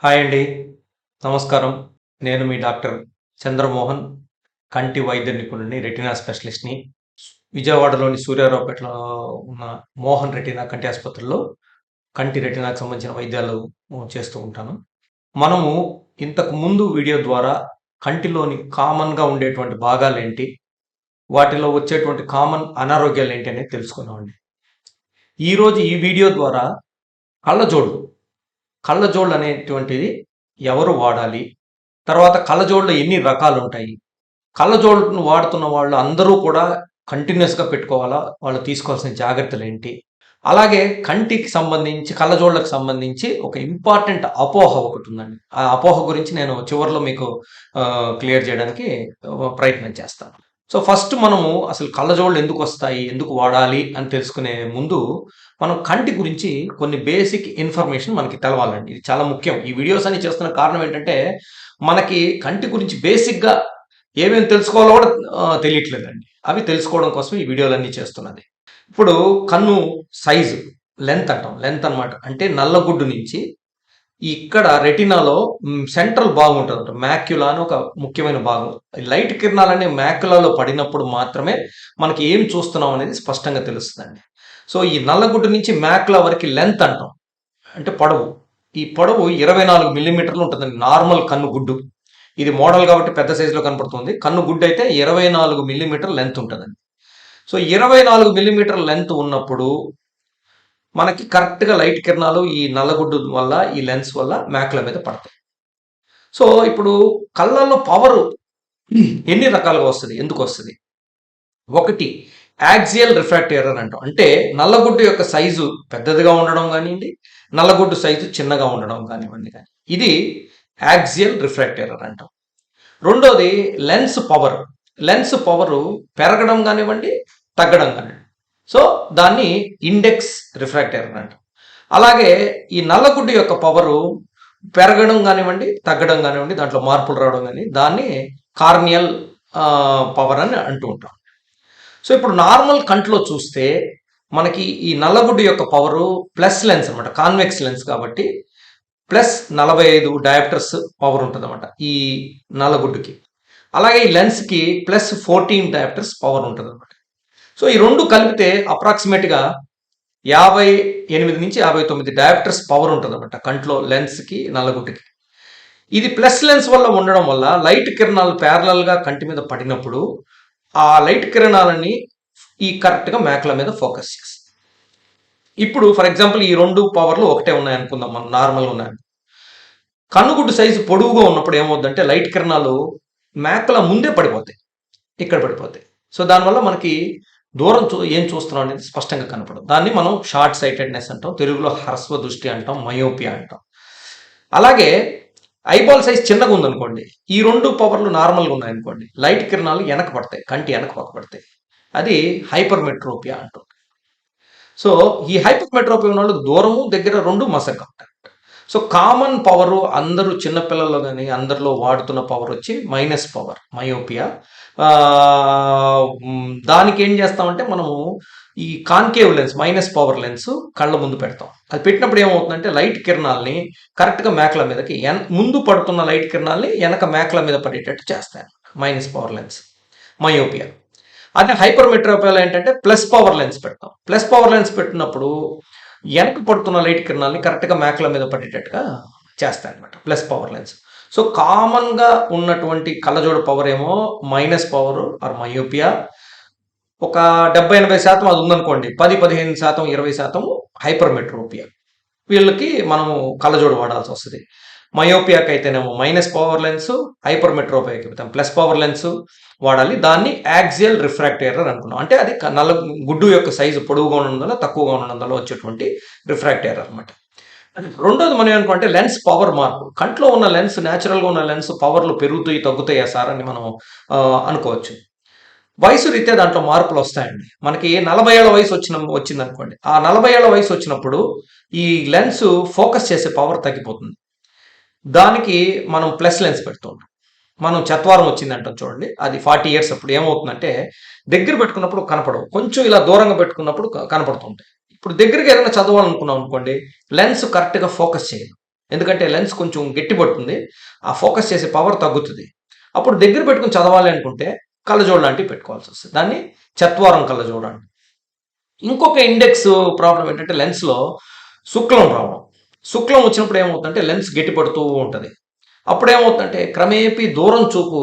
Hi అండి. నమస్కారం. నేను మీ డాక్టర్ చంద్రమోహన్. కంటి వైద్య నిపుణుడిని, రెటినా స్పెషలిస్ట్‌ని. విజయవాడలోని సూర్యారావుపేటలో ఉన్న మోహన్ రెటినా కంటి ఆసుపత్రిలో కంటి రెటినాకు సంబంధించిన వైద్యాలు చేస్తూ ఉంటాను. మనము ఇంతకు ముందు వీడియో ద్వారా కంటిలోని కామన్‌గా ఉండేటువంటి భాగాలేంటి? వాటిలో వచ్చేటువంటి కామన్ అనారోగ్యాలేంటి అనేది తెలుసుకున్నామండి. ఈరోజు ఈ వీడియో ద్వారా కళ్ళజోడు, కళ్ళజోళ్ళు అనేటువంటిది ఎవరు వాడాలి? తర్వాత కళ్ళజోళ్ళు ఎన్ని రకాలుంటాయి? కళ్ళజోళ్ళను వాడుతున్న వాళ్ళు అందరూ కూడా కంటిన్యూస్‌గా పెట్టుకోవాలా? వాళ్ళు తీసుకోవాల్సిన జాగ్రత్తలేంటి? అలాగే కంటికి సంబంధించి, కళ్ళజోళ్ళకి సంబంధించి ఒక ఇంపార్టెంట్ అపోహ ఒకటుందండి. ఆ అపోహ గురించి నేను చివర్లో మీకు క్లియర్ చేయడానికి ప్రయత్నం చేస్తాను. సో, ఫస్ట్ మనము అసలు కళ్ళజోళ్ళు ఎందుకొస్తాయి? ఎందుకు వాడాలి? అని తెలుసుకునే ముందు, మనం కంటి గురించి కొన్ని బేసిక్ ఇన్ఫర్మేషన్ మనకి తెలవాలండి. ఇది చాలా ముఖ్యం. ఈ వీడియోస్ అన్ని చేస్తున్న కారణం ఏంటంటే, మనకి కంటి గురించి బేసిక్‌గా ఏమేమి తెలుసుకోవాలో కూడా తెలియట్లేదండి. అవి తెలుసుకోవడం కోసం ఈ వీడియోలన్నీ చేస్తున్నది. ఇప్పుడు కన్ను సైజు, లెంత్ అంటాం. లెంత్ అనమాట. అంటే నల్లగుడ్డు నుంచి ఇక్కడ రెటినాలో సెంట్రల్ భాగం ఉంటదనమాట. మాక్యులా అని ఒక ముఖ్యమైన భాగం. లైట్ కిరణాలన్నీ మాక్యులాలో పడినప్పుడు మాత్రమే మనకి ఏం చూస్తున్నాం అనేది స్పష్టంగా తెలుస్తదండి. సో, ఈ నల్లగుడ్డు నుంచి మాక్యులా వరకి లెంత్ అంటాం. అంటే పొడవు. ఈ పొడవు 24 మిల్లీమీటర్లు ఉంటదండి. నార్మల్ కన్ను గుడ్డు. ఇది మోడల్ కాబట్టి పెద్ద సైజులో కనపడుతుంది. కన్ను గుడ్డు అయితే 24 మిల్లీమీటర్ల లెంత్ ఉంటదండి. సో, 24 మిల్లీమీటర్ల లెంత్ ఉన్నప్పుడు మనకి కరెక్ట్‌గా లైట్ కిరణాలు ఈ నల్లగుడ్డు వల్ల, ఈ లెన్స్ వల్ల మాక్యులా మీద పడతాయి. సో, ఇప్పుడు కళ్ళల్లో పవరు ఎన్ని రకాలుగా వస్తది? ఎందుకొస్తది? ఒకటి యాక్సియల్ రిఫ్రాక్టివ్ ఎర్రర్ అంటాం. అంటే నల్లగుడ్డు యొక్క సైజు పెద్దదిగా ఉండడం గానియండి, నల్లగుడ్డు సైజు చిన్నగా ఉండడం కానివ్వండి గాని. ఇది యాక్సియల్ రిఫ్రాక్టివ్ ఎర్రర్ అంటాం. రెండోది లెన్స్ పవర్. లెన్స్ పవరు పెరగడం గానివ్వండి, తగ్గడం గానివ్వండి. సో, దాన్ని ఇండెక్స్ రిఫ్రాక్టివ్ ఎర్రర్ అంటాం. అలాగే ఈ నల్లగుడ్డు యొక్క పవరు పెరగడం కానివ్వండి, తగ్గడం కానివ్వండి, దాంట్లో మార్పులు రావడం కానీ దాన్ని కార్నియల్ పవర్ అని అంటూ ఉంటాం. సో, ఇప్పుడు నార్మల్ కంట్లో చూస్తే మనకి ఈ నల్లగుడ్డు యొక్క పవరు ప్లస్ లెన్స్ అనమాట. కాన్వెక్స్ లెన్స్ కాబట్టి ప్లస్ 45 డయాప్టర్స్ పవర్ ఉంటుందన్నమాట ఈ నల్లగుడ్డుకి. అలాగే ఈ లెన్స్కి ప్లస్ 14 డయాప్టర్స్ పవర్ ఉంటుందన్నమాట. సో, ఈ రెండు కలిపితే అప్రాక్సిమేట్గా 58 నుంచి 59 డయాప్టర్స్ పవర్ ఉంటుందన్నమాట కంట్లో లెన్స్కి, నల్లగుడ్డుకి. ఇది ప్లస్ లెన్స్ వల్ల ఉండడం వల్ల లైట్ కిరణాలు ప్యారలల్గా కంటి మీద పడినప్పుడు ఆ లైట్ కిరణాలని ఈ కరెక్ట్గా మ్యాక్ల మీద ఫోకస్ చేస్తాయి. ఇప్పుడు ఫర్ ఎగ్జాంపుల్ ఈ రెండు పవర్లు ఒకటే ఉన్నాయి అనుకుందాం, మనం నార్మల్గా ఉన్నాయి. కన్నుగుడ్డు సైజు పొడవుగా ఉన్నప్పుడు ఏమవుద్దంటే లైట్ కిరణాలు మ్యాక్ల ముందే పడిపోతాయి, ఇక్కడ పడిపోతాయి. సో, దానివల్ల మనకి దూరం ఏం చూస్తున్నాం అనేది స్పష్టంగా కనపడదు. దాన్ని మనం షార్ట్ సైటెడ్నెస్ అంటాం, తెలుగులో హ్రస్వ దృష్టి అంటాం, మయోపియా అంటాం. అలాగే ఐబాల్ సైజ్ చిన్నగా ఉందనుకోండి, ఈ రెండు పవర్లు నార్మల్గా ఉన్నాయనుకోండి, లైట్ కిరణాలు వెనక పడతాయి, కంటి వెనక పక్క పడతాయి. అది హైపర్మెట్రోపియా అంటాం. సో, ఈ హైపర్మెట్రోపియా ఉన్న వాళ్ళకి దూరము దగ్గర రెండు మసక ఉంటాయి. సో, కామన్ పవరు అందరూ చిన్నపిల్లల్లో కానీ అందరిలో వాడుతున్న పవర్ వచ్చి మైనస్ పవర్, మయోపియా. దానికి ఏం చేస్తామంటే మనము ఈ concave lens, minus power lens కళ్ళ ముందు పెడతాం. అది పెట్టినప్పుడు ఏమవుతుందంటే లైట్ కిరణాలని కరెక్ట్గా మేకల మీదకి ముందు పడుతున్న లైట్ కిరణాలని వెనక మేకల మీద పడేటట్టు చేస్తాయి. Minus power lens, myopia. అదే హైపర్మెట్రోపియాలో ఏంటంటే ప్లస్ పవర్ లెన్స్ పెడతాం. ప్లస్ పవర్ లెన్స్ పెట్టినప్పుడు వెనక పడుతున్న లైట్ కిరణాలని కరెక్ట్గా మేకల మీద పడేటట్టుగా చేస్తాయి అనమాట ప్లస్ పవర్ లెన్స్. సో, కామన్గా ఉన్నటువంటి కళ్ళజోడు పవర్ ఏమో మైనస్ పవర్ ఆర్ మయోపియా. ఒక 70-80% అది ఉందనుకోండి, 10-15%, 20% హైపర్మెట్రోపియా. వీళ్ళకి మనము కళ్ళజోడు వాడాల్సి వస్తుంది. మయోపియాకి అయితేనేమో మైనస్ పవర్ లెన్స్, హైపర్మెట్రోపియాకి అయితే ప్లస్ పవర్ లెన్స్ వాడాలి. దాన్ని యాక్సియల్ రిఫ్రాక్టివ్ ఎర్రర్ అనుకున్నాం. అంటే అది నల్ల గుడ్డు యొక్క సైజు పొడవుగా ఉన్నందులో, తక్కువగా ఉన్నందులో వచ్చేటువంటి రిఫ్రాక్టివ్ ఎర్రర్ అనమాట. రెండోది మనం ఏమనుకుంటే లెన్స్ పవర్ మార్పు. కంట్లో ఉన్న లెన్స్, న్యాచురల్గా ఉన్న లెన్స్ పవర్లు పెరుగుతాయి తగ్గుతాయా సార్ అని మనం అనుకోవచ్చు. వయసు రీత్యా దాంట్లో మార్పులు వస్తాయండి. మనకి 40 ఏళ్ల వయసు వచ్చిందనుకోండి, ఆ 40 ఏళ్ల వయసు వచ్చినప్పుడు ఈ లెన్స్ ఫోకస్ చేసే పవర్ తగ్గిపోతుంది. దానికి మనం ప్లస్ లెన్స్ పెడుతుంటాం. మనం చత్వారం వచ్చిందంటాం చూడండి, అది 40 ఇయర్స్ అప్పుడు ఏమవుతుందంటే దగ్గర పెట్టుకున్నప్పుడు కనపడవు, కొంచెం ఇలా దూరంగా పెట్టుకున్నప్పుడు కనపడుతుంటాయి. ఇప్పుడు దగ్గరగా ఏదైనా చదవాలనుకున్నాం అనుకోండి, లెన్స్ కరెక్ట్గా ఫోకస్ చేయదు. ఎందుకంటే లెన్స్ కొంచెం గట్టి పడుతుంది, ఆ ఫోకస్ చేసే పవర్ తగ్గుతుంది. అప్పుడు దగ్గర పెట్టుకుని చదవాలి అనుకుంటే కళ్ళజోడు లాంటివి పెట్టుకోవాల్సి వస్తుంది. దాన్ని చత్వారం కళ్ళజోడు అంటారు. ఇంకొక ఇండెక్స్ ప్రాబ్లం ఏంటంటే లెన్స్లో శుక్లం రావడం. శుక్లం వచ్చినప్పుడు ఏమవుతుందంటే లెన్స్ గట్టిపడుతూ ఉంటుంది. అప్పుడు ఏమవుతుందంటే క్రమేపీ దూరం చూపు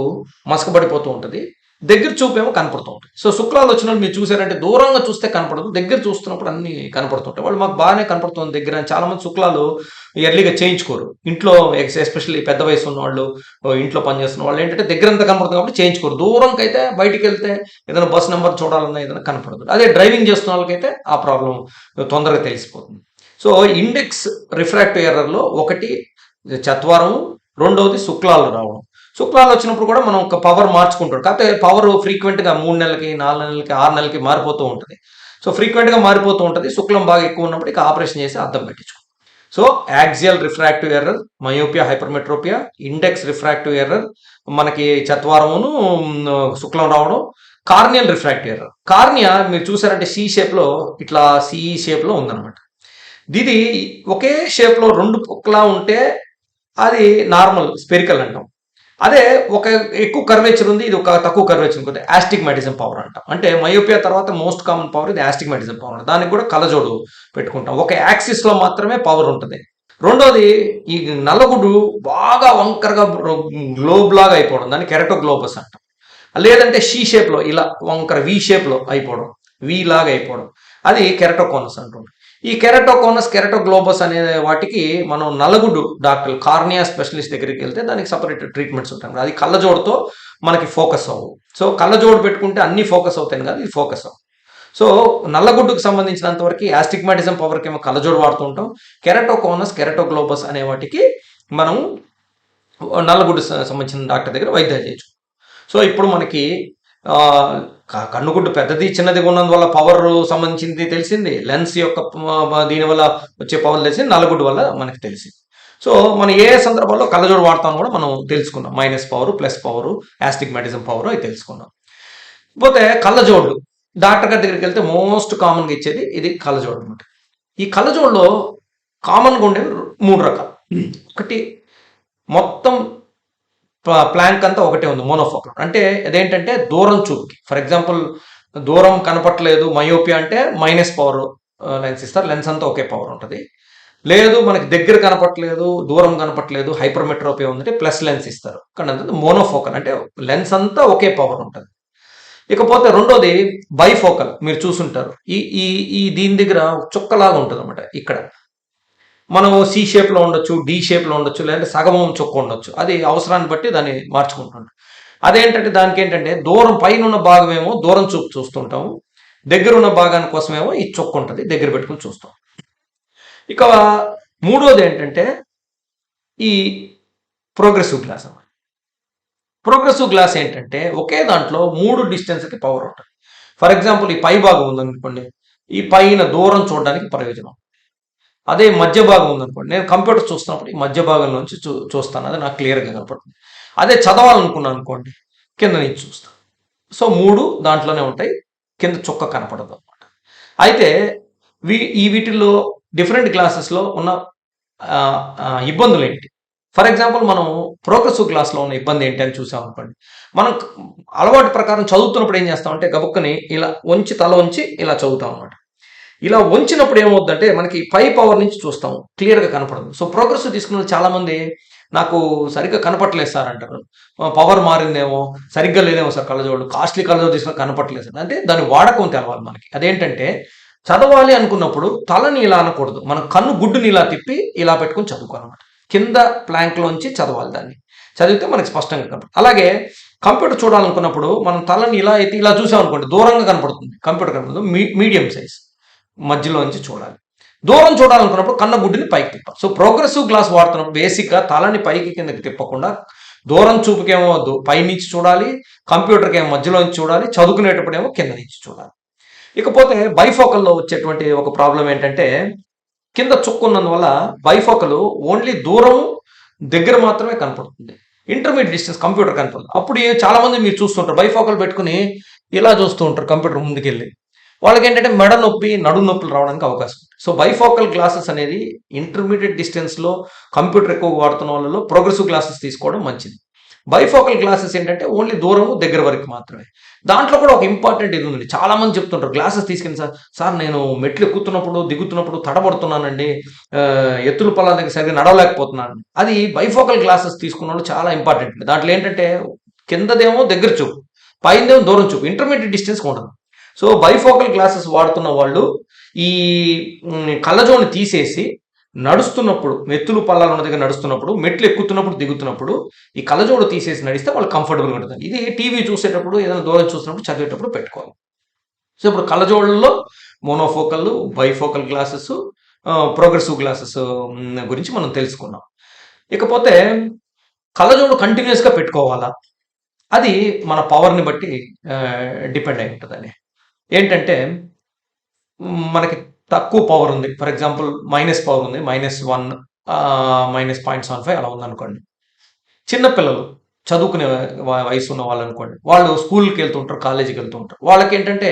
మసకబడిపోతూ ఉంటుంది, దగ్గర చూపు ఏమో కనపడుతూ ఉంటుంది. సో శుక్లాలు వచ్చినప్పుడు మీరు చూసారంటే దూరంగా చూస్తే కనపడదు, దగ్గర చూస్తున్నప్పుడు అన్ని కనపడుతుంటాయి. వాళ్ళు మాకు బాగానే కనపడుతుంది దగ్గర అని చాలామంది శుక్లాలు ఎర్లీగా చేయించుకోరు. ఇంట్లో ఎస్పెషల్లీ పెద్ద వయసు ఉన్న వాళ్ళు, ఇంట్లో పనిచేస్తున్న వాళ్ళు ఏంటంటే దగ్గర అంతా కనపడుతుంది కాబట్టి చేయించుకోరు. దూరంకి అయితే బయటికి వెళ్తే ఏదైనా బస్ నెంబర్ చూడాలన్నా ఏదైనా కనపడదు. అదే డ్రైవింగ్ చేస్తున్న వాళ్ళకైతే ఆ ప్రాబ్లం తొందరగా తెలిసిపోతుంది. సో ఇండెక్స్ రిఫ్రాక్టివ్ ఎర్రర్లో ఒకటి చత్వారం, రెండవది శుక్లాలు రావడం. శుక్లాలు వచ్చినప్పుడు కూడా మనం ఒక పవర్ మార్చుకుంటాం. కాకపోతే పవర్ ఫ్రీక్వెంట్గా 3 నెలలకి, 4 నెలలకి, 6 నెలలకి మారిపోతూ ఉంటుంది. సో ఫ్రీక్వెంట్గా మారిపోతూ ఉంటుంది. శుక్లం బాగా ఎక్కువ ఉన్నప్పుడు ఇక ఆపరేషన్ చేసి అద్దం పెట్టించుకోం. So axial refractive error, myopia, hypermetropia, index refractive error, మనకి చత్వారమును శుక్లం రావడం, కార్నియల్ రిఫ్రాక్టివ్ ఎర్రర్. కార్నియా మీరు చూసారంటే సి షేప్లో, ఇట్లా సిఈ షేప్లో ఉందన్నమాట. ఇది ఒకే షేప్లో 2 పొక్కలా ఉంటే అది నార్మల్ స్పెరికల్ అంటాం. అదే ఒక ఎక్కువ కర్వేచర్ ఉంది, ఇది ఒక తక్కువ కర్వేచర్ ఉంటుంది, ఆస్టిగ్మాటిజం పవర్ అంటాం. అంటే మయోపియా తర్వాత మోస్ట్ కామన్ పవర్ ఇది ఆస్టిగ్మాటిజం పవర్. దానికి కూడా కళ్ళజోడు పెట్టుకుంటాం. ఒక యాక్సిస్లో మాత్రమే పవర్ ఉంటుంది. రెండోది ఈ నల్లగుడ్డు బాగా వంకరగా గ్లోబ్ లాగా అయిపోవడం, దాన్ని కెరటోగ్లోబస్ అంటాం. లేదంటే షీ షేప్లో ఇలా వంకర వి షేప్లో అయిపోవడం, వి లాగా అయిపోవడం, అది కెరటోకోనస్ అంటుంది. ఈ కెరటోకోనస్, కెరటోగ్లోబస్ అనే వాటికి మనం నల్లగుడ్డు డాక్టర్, కార్నియా స్పెషలిస్ట్ దగ్గరికి వెళ్తే దానికి సపరేట్ ట్రీట్మెంట్స్ ఉంటాయి. అది కళ్ళజోడుతో మనకి ఫోకస్ అవ్వవు. సో కళ్ళజోడు పెట్టుకుంటే అన్ని ఫోకస్ అవుతాయి కాదు, ఇది ఫోకస్ అవ్వవు. సో నల్లగుడ్డుకు సంబంధించినంత వరకు ఆస్టిగ్మాటిజం పవర్కి ఏమో కళ్ళజోడు వాడుతూ ఉంటాం. కెరటోకోనస్, కెరటోగ్లోబస్ అనే వాటికి మనం నల్లగుడ్డు సంబంధించిన డాక్టర్ దగ్గర వైద్యం చేయొచ్చు. సో ఇప్పుడు మనకి కన్నుగుడ్డు పెద్దది చిన్నదిగా ఉన్నందువల్ల పవర్ సంబంధించింది తెలిసింది, లెన్స్ యొక్క దీనివల్ల వచ్చే పవర్ తెలిసింది, నల్లగుడ్డు వల్ల మనకి తెలిసింది. సో మనం ఏ సందర్భాల్లో కళ్ళజోడు వాడతామని కూడా మనం తెలుసుకున్నాం. Minus power, plus power, astigmatism power అవి తెలుసుకున్నాం. పోతే కళ్ళజోడు డాక్టర్ గారి దగ్గరికి వెళ్తే మోస్ట్ కామన్గా ఇచ్చేది ఇది కళ్ళజోడు అనమాట. ఈ కళ్ళజోడులో కామన్గా ఉండేవి 3 రకాలు. ఒకటి మొత్తం ప్లాంక్ అంతా ఒకటే ఉంది, మోనోఫోకల్. అంటే అదేంటంటే దూరం చూపుకి. ఫర్ ఎగ్జాంపుల్ దూరం కనపట్లేదు మయోపియా అంటే మైనస్ పవర్ లెన్స్ ఇస్తారు, లెన్స్ అంతా ఒకే పవర్ ఉంటుంది. లేదు మనకి దగ్గర కనపట్లేదు, దూరం కనపట్లేదు, హైపర్మెట్రోపియా ఉందంటే ప్లస్ లెన్స్ ఇస్తారు. కానీ మోనోఫోకల్ అంటే లెన్స్ అంతా ఒకే పవర్ ఉంటుంది. ఇకపోతే రెండోది బైఫోకల్, మీరు చూసుంటారు. ఈ ఈ ఈ దీని దగ్గర చుక్కలాగా ఉంటుంది అనమాట. ఇక్కడ మనం సి షేప్లో ఉండొచ్చు, డి షేప్లో ఉండొచ్చు, లేదంటే సగమం చుక్క ఉండొచ్చు. అది అవసరాన్ని బట్టి దాన్ని మార్చుకుంటుంటాం. అదేంటంటే దానికి ఏంటంటే దూరం పైన ఉన్న భాగం ఏమో దూరం చూపు చూస్తుంటాము, దగ్గర ఉన్న భాగాని కోసమేమో ఈ చుక్క ఉంటుంది, దగ్గర పెట్టుకుని చూస్తాం. ఇక మూడోది ఏంటంటే ఈ ప్రోగ్రెసివ్ గ్లాస్ అన్నమాట. ప్రోగ్రెసివ్ గ్లాస్ ఏంటంటే ఒకే దాంట్లో 3 డిస్టెన్స్కి పవర్ ఉంటుంది. ఫర్ ఎగ్జాంపుల్ ఈ పై భాగం ఉందనుకోండి, ఈ పైన దూరం చూడడానికి ప్రయోజనం. అదే మధ్య భాగం ఉందనుకోండి, నేను కంప్యూటర్ చూస్తున్నప్పుడు ఈ మధ్య భాగంలోంచి చూస్తాను, అది నాకు క్లియర్గా కనపడుతుంది. అదే చదవాలనుకున్నాను అనుకోండి, కింద నుంచి చూస్తాను. సో 3 దాంట్లోనే ఉంటాయి, కింద చుక్క కనపడదు అనమాట. అయితే వీటిల్లో డిఫరెంట్ గ్లాసెస్లో ఉన్న ఇబ్బందులు ఏంటి? ఫర్ ఎగ్జాంపుల్ మనం ప్రోగ్రెసివ్ గ్లాస్లో ఉన్న ఇబ్బంది ఏంటి అని చూసాం అనుకోండి, మనం అలవాటు ప్రకారం చదువుతున్నప్పుడు ఏం చేస్తామంటే గబుక్కని ఇలా తల వంచి ఇలా చదువుతాం అనమాట. ఇలా వంచినప్పుడు ఏమవుతుందంటే మనకి పై పవర్ నుంచి చూస్తాం, క్లియర్గా కనపడదు. సో ప్రోగ్రెసివ్ తీసుకున్న చాలామంది నాకు సరిగ్గా కనపట్లేదు సార్ అంటారు. పవర్ మారిందేమో, సరిగ్గా లేదేమో సార్ కళ్ళజోడు, కాస్ట్లీ కళ్ళజోడు తీసుకుని కనపట్లేదు సార్ అంటే దాని వాడకం తెలవాలి మనకి. అదేంటంటే చదవాలి అనుకున్నప్పుడు తలని ఇలా అనకూడదు, మనం కన్ను గుడ్డుని ఇలా తిప్పి ఇలా పెట్టుకుని చదువుకోవాలన్నమాట. కింద ప్లాంక్లోంచి చదవాలి, దాన్ని చదివితే మనకి స్పష్టంగా కనపడుతుంది. అలాగే కంప్యూటర్ చూడాలనుకున్నప్పుడు మనం తలని ఇలా అయితే ఇలా చూసామనుకోండి, దూరంగా కనపడుతుంది కంప్యూటర్, కనపడుతుంది మీడియం సైజ్, మధ్యలోంచి చూడాలి. దూరం చూడాలనుకున్నప్పుడు కన్న గుడ్డిని పైకి తిప్పాలి. సో ప్రోగ్రెసివ్ గ్లాస్ వాడుతున్నప్పుడు బేసిక్గా తలని పైకి కిందకి తిప్పకుండా దూరం చూపుకేమో పై నుంచి చూడాలి, కంప్యూటర్కి ఏమో మధ్యలోంచి చూడాలి, చదువుకునేటప్పుడు ఏమో కింద నుంచి చూడాలి. ఇకపోతే బైఫోకల్లో వచ్చేటువంటి ఒక ప్రాబ్లం ఏంటంటే కింద చుక్క ఉన్నందువల్ల బైఫోకల్ ఓన్లీ దూరం దగ్గర మాత్రమే కనపడుతుంది, ఇంటర్మీడియట్ డిస్టెన్స్ కంప్యూటర్ కనపడుతుంది. అప్పుడు చాలామంది మీరు చూస్తుంటారు బైఫోకల్ పెట్టుకుని ఇలా చూస్తూ ఉంటారు కంప్యూటర్ ముందుకెళ్ళి. వాళ్ళకేంటంటే మెడ నొప్పి, నడుము నొప్పులు రావడానికి అవకాశం ఉంది. సో బైఫోకల్ గ్లాసెస్ అనేది ఇంటర్మీడియట్ డిస్టెన్స్‌లో కంప్యూటర్ ఎక్కువగా వాడుతున్న వాళ్ళలో ప్రోగ్రెసివ్ గ్లాసెస్ తీసుకోవడం మంచిది. బైఫోకల్ గ్లాసెస్ ఏంటంటే ఓన్లీ దూరము, దగ్గర వరకు మాత్రమే. దాంట్లో కూడా ఒక ఇంపార్టెంట్ ఇది ఉందండి. చాలామంది చెప్తుంటారు గ్లాసెస్ తీసుకెళ్ళి సార్ నేను మెట్లు ఎక్కుతున్నప్పుడు, దిగుతున్నప్పుడు తడబడుతున్నానండి. ఎత్తుల పల్లాల దగ్గర సరిగ్గా నడవలేకపోతున్నాను. అది బైఫోకల్ గ్లాసెస్ తీసుకున్నోళ్ళు చాలా ఇంపార్టెంట్. దాంట్లో ఏంటంటే కిందదేమో దగ్గర చూపు, పైనదేమో దూరం చూపు, ఇంటర్మీడియట్ డిస్టెన్స్ ఉండదు. సో బైఫోకల్ గ్లాసెస్ వాడుతున్న వాళ్ళు ఈ కళ్ళజోడుని తీసేసి నడుస్తున్నప్పుడు, మెత్తులు పల్లాలు ఉన్న దగ్గర నడుస్తున్నప్పుడు, మెట్లు ఎక్కుతున్నప్పుడు, దిగుతున్నప్పుడు ఈ కళ్ళజోడు తీసేసి నడిస్తే వాళ్ళు కంఫర్టబుల్గా ఉంటుంది. ఇది టీవీ చూసేటప్పుడు, ఏదైనా దూరం చూసినప్పుడు, చదివేటప్పుడు పెట్టుకోవాలి. సో ఇప్పుడు కళ్ళజోడుల్లో monofocal, bifocal glasses, progressive glasses గురించి మనం తెలుసుకున్నాం. ఇకపోతే కళ్ళజోడు కంటిన్యూస్గా పెట్టుకోవాలా? అది మన పవర్ని బట్టి డిపెండ్ అయి ఉంటుందని. ఏంటంటే మనకి తక్కువ పవర్ ఉంది. ఫర్ ఎగ్జాంపుల్ మైనస్ పవర్ ఉంది. -1, -0.75 అలా ఉందనుకోండి. చిన్నపిల్లలు చదువుకునే వయసు ఉన్న వాళ్ళు అనుకోండి. వాళ్ళు స్కూల్కి వెళ్తుంటారు, కాలేజీకి వెళ్తూ ఉంటారు. వాళ్ళకేంటంటే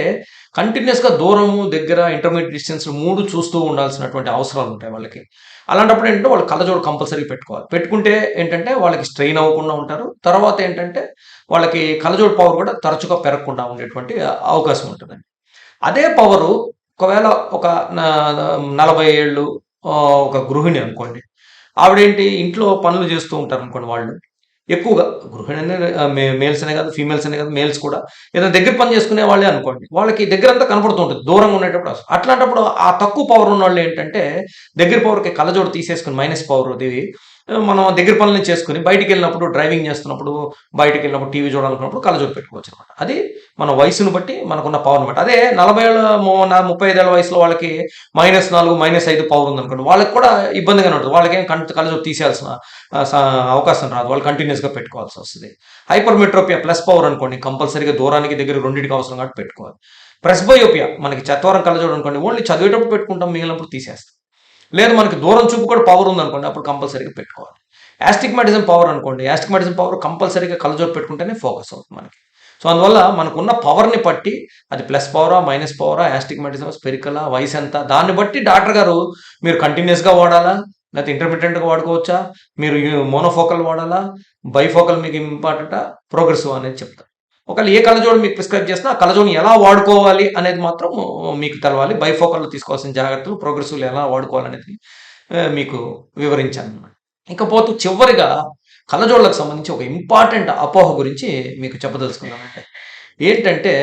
కంటిన్యూస్గా దూరము, దగ్గర, ఇంటర్మీడియట్ డిస్టెన్స్ 3 చూస్తూ ఉండాల్సినటువంటి అవసరాలు ఉంటాయి వాళ్ళకి. అలాంటప్పుడు ఏంటంటే వాళ్ళు కళ్ళజోడు కంపల్సరీ పెట్టుకోవాలి. పెట్టుకుంటే ఏంటంటే వాళ్ళకి స్ట్రెయిన్ అవ్వకుండా ఉంటారు. తర్వాత ఏంటంటే వాళ్ళకి కళ్ళజోడు పవర్ కూడా తరచుగా పెరగకుండా ఉండేటువంటి అవకాశం ఉంటుందండి. అదే పవరు ఒకవేళ ఒక 40 ఏళ్ళు ఒక గృహిణి అనుకోండి. ఆవిడేంటి ఇంట్లో పనులు చేస్తూ ఉంటారనుకోండి వాళ్ళు. ఎక్కువగా గృహిణి మేల్స్ అనే కాదు, ఫీమేల్స్ అనే కాదు, మేల్స్ కూడా ఏదైనా దగ్గర పని చేసుకునే వాళ్ళే అనుకోండి. వాళ్ళకి దగ్గరంతా కనపడుతూ ఉంటుంది. దూరంగా ఉండేటప్పుడు అట్లాంటప్పుడు ఆ తక్కువ పవర్ ఉన్నోళ్ళు ఏంటంటే దగ్గర పవర్‌కి కళ్ళజోడు తీసేసుకొని మైనస్ పవర్‌ది మనం దగ్గర పనులను చేసుకొని బయటికెళ్ళినప్పుడు, డ్రైవింగ్ చేస్తున్నప్పుడు, బయటికెళ్ళినప్పుడు, టీవీ చూడాలనుకున్నప్పుడు కళ్ళజోడు పెట్టుకోవచ్చనమాట. అది మన వయసును బట్టి, మనకున్న పవర్‌ని బట్టి. అదే 40 ఏళ్ళ 35 ఏళ్ల వయసులో వాళ్ళకి -4, -5 పవర్ ఉందనుకోండి. వాళ్ళకి కూడా ఇబ్బందిగానే ఉంటుంది. వాళ్ళకేం కళ్ళజోడు తీసేయాల్సిన అవకాశం రాదు. వాళ్ళు కంటిన్యూస్‌గా పెట్టుకోవాల్సి వస్తది. హైపర్‌మెట్రోపియా ప్లస్ పవర్ అనుకోండి. కంపల్సరీగా దూరానికి, దగ్గరకి రెండిటికి అవసరం కాబట్టి పెట్టుకోవాలి. ప్రెస్బయోపియా మనకి చత్వరం కళ్ళజోడు అనుకోండి. ఓన్లీ చదివేటప్పుడు పెట్టుకుంటాం, మిగిలినప్పుడు తీసేస్తాం. లేదు మనకి దూరం చూపు కూడా పవర్ ఉందనుకోండి, అప్పుడు కంపల్సరీగా పెట్టుకోవాలి. యాస్టిగ్మాటిజం పవర్ అనుకోండి. యాస్టిగ్మాటిజం పవర్ కంపల్సరీగా కళ్ళజోడు పెట్టుకుంటేనే ఫోకస్ అవుతుంది మనకి. సో అందువల్ల మనకున్న పవర్‌ని బట్టి అది ప్లస్ పవరా, మైనస్ పవరా, యాస్టిగ్మాటిజమా, స్పెరికలా, వయసెంత దాన్ని బట్టి డాక్టర్ గారు మీరు కంటిన్యూస్‌గా వాడాలా? లేకపోతే ఇంటర్మిటెంట్‌గా వాడుకోవచ్చా? మీరు మోనోఫోకల్ వాడాలా? బైఫోకల్ మీకు ఇంపార్టెంటా? ప్రోగ్రెసివ్ అనేది చెప్తారు. ఒకవేళ ఏ కళ్ళజోడు మీకు ప్రిస్క్రైబ్ చేసినా ఆ కళ్ళజోడుని ఎలా వాడుకోవాలి అనేది మాత్రం మీకు తెలవాలి. బైఫోకల్‌లో తీసుకోవాల్సిన జాగ్రత్తలు, ప్రోగ్రెసివ్‌లో ఎలా వాడుకోవాలనేది మీకు వివరించానన్నమాట. ఇకపోతే చివరిగా కళ్ళజోళ్ళకు సంబంధించి ఒక ఇంపార్టెంట్ అపోహ గురించి మీకు చెప్పదలుచుకున్నానండి. ఏంటంటే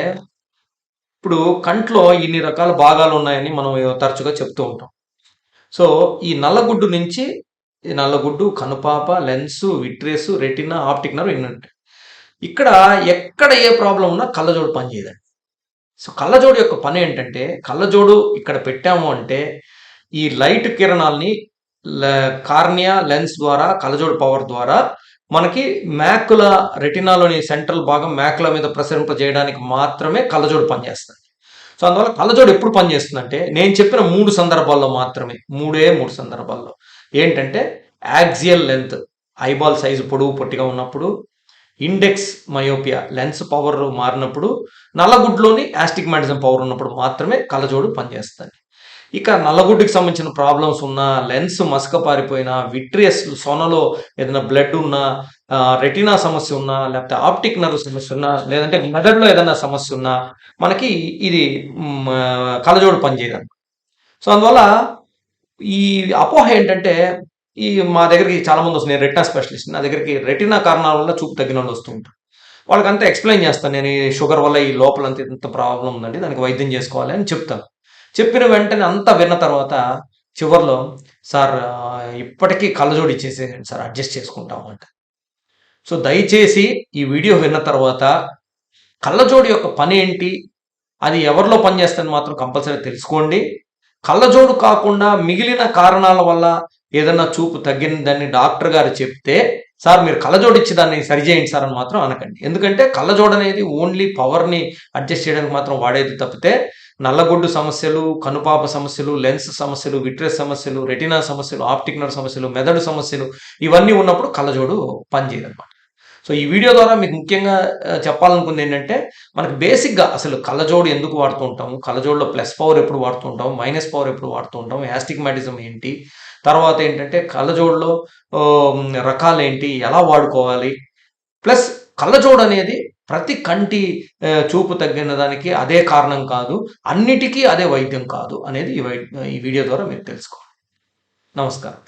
ఇప్పుడు కంట్లో ఇన్ని రకాల భాగాలు ఉన్నాయని మనం తరచుగా చెప్తూ ఉంటాం. సో ఈ నల్లగుడ్డు నుంచి ఈ నల్లగుడ్డు, కనుపాప, lens, vitreous, retina, optic nerve ఇన్ని ఉంటాయి. ఇక్కడ ఎక్కడ ఏ ప్రాబ్లం ఉన్నా కళ్ళజోడు పనిచేయదండి. సో కళ్ళజోడు యొక్క పని ఏంటంటే కళ్ళజోడు ఇక్కడ పెట్టాము అంటే ఈ లైట్ కిరణాల్ని కార్నియా, లెన్స్ ద్వారా, కళ్ళజోడు పవర్ ద్వారా మనకి మ్యాకులా, రెటినాలోని సెంట్రల్ భాగం మ్యాకులా మీద ప్రసరింపజేయడానికి మాత్రమే కళ్ళజోడు పనిచేస్తుంది. సో అందువల్ల కళ్ళజోడు ఎప్పుడు పనిచేస్తుందంటే నేను చెప్పిన 3 సందర్భాల్లో మాత్రమే. 3 సందర్భాల్లో. ఏంటంటే యాక్సియల్ లెంత్, ఐబాల్ సైజు పొడవు పొట్టిగా ఉన్నప్పుడు, ఇండెక్స్ మయోపియా లెన్స్ పవర్ మారినప్పుడు, నల్లగుడ్లోని యాస్టిగ్మాటిజం పవర్ ఉన్నప్పుడు మాత్రమే కళ్ళజోడు పనిచేస్తుంది. ఇక నల్లగుడ్డుకి సంబంధించిన ప్రాబ్లమ్స్ ఉన్నా, లెన్స్ మసక పారిపోయినా, విట్రియస్ సొనలో ఏదైనా బ్లడ్ ఉన్నా, రెటినా సమస్య ఉన్నా, లేకపోతే ఆప్టిక్ నర్వ్ సమస్య ఉన్నా, లేదంటే మెదడులో ఏదైనా సమస్య ఉన్నా మనకి ఇది కళ్ళజోడు పనిచేయదు. సో అందువల్ల ఈ అపోహ ఏంటంటే ఈ మా దగ్గరికి చాలామంది వస్తుంది. నేను రెటినా స్పెషలిస్ట్. నా దగ్గరికి రెటినా కారణాల వల్ల చూపు తగ్గిన వాళ్ళు వస్తూ ఉంటారు. వాళ్ళకంతా ఎక్స్ప్లెయిన్ చేస్తాను. నేను ఈ షుగర్ వల్ల ఈ లోపలంతా ఇంత ప్రాబ్లం ఉందండి, దానికి వైద్యం చేసుకోవాలి అని చెప్తాను. చెప్పిన వెంటనే అంతా విన్న తర్వాత చివర్లో సార్ ఇప్పటికీ కళ్ళజోడు ఇచ్చేసేయండి సార్, అడ్జస్ట్ చేసుకుంటాము అంట. సో దయచేసి ఈ వీడియో విన్న తర్వాత కళ్ళజోడు యొక్క పని ఏంటి, అది ఎవరిలో పనిచేస్తుంది మాత్రం కంపల్సరీ తెలుసుకోండి. కళ్ళజోడు కాకుండా మిగిలిన కారణాల వల్ల ఏదన్నా చూపు తగ్గిందని డాక్టర్ గారు చెప్తే సార్ మీరు కళ్ళజోడు ఇచ్చి దాన్ని సరిచేయండి సార్ అని మాత్రం అనకండి. ఎందుకంటే కళ్ళజోడు అనేది ఓన్లీ పవర్ని అడ్జస్ట్ చేయడానికి మాత్రం వాడేది తప్పితే నల్లగొడ్డు సమస్యలు, కనుపాప సమస్యలు, లెన్స్ సమస్యలు, విట్రియస్ సమస్యలు, రెటినా సమస్యలు, ఆప్టిక్ నర్వ్ సమస్యలు, మెదడు సమస్యలు ఇవన్నీ ఉన్నప్పుడు కళ్ళజోడు పనిచేయదన్నమాట. సో ఈ వీడియో ద్వారా మీకు ముఖ్యంగా చెప్పాలనుకుంది ఏంటంటే, మనకు బేసిక్‌గా అసలు కళ్ళజోడు ఎందుకు వాడుతూ ఉంటాము? కళ్ళజోడులో ప్లస్ పవర్ ఎప్పుడు వాడుతూ ఉంటాము? మైనస్ పవర్ ఎప్పుడు వాడుతూ ఉంటాము? యాస్టిగ్మాటిజం ఏంటి? తర్వాత ఏంటంటే కళ్ళజోడులో రకాలేంటి? ఎలా వాడుకోవాలి? ప్లస్ కళ్ళజోడు అనేది ప్రతి కంటి చూపు తగ్గిన దానికి అదే కారణం కాదు. అన్నిటికీ అదే వైద్యం కాదు అనేది ఈ వీడియో ద్వారా మీరు తెలుసుకోవాలి. నమస్కారం.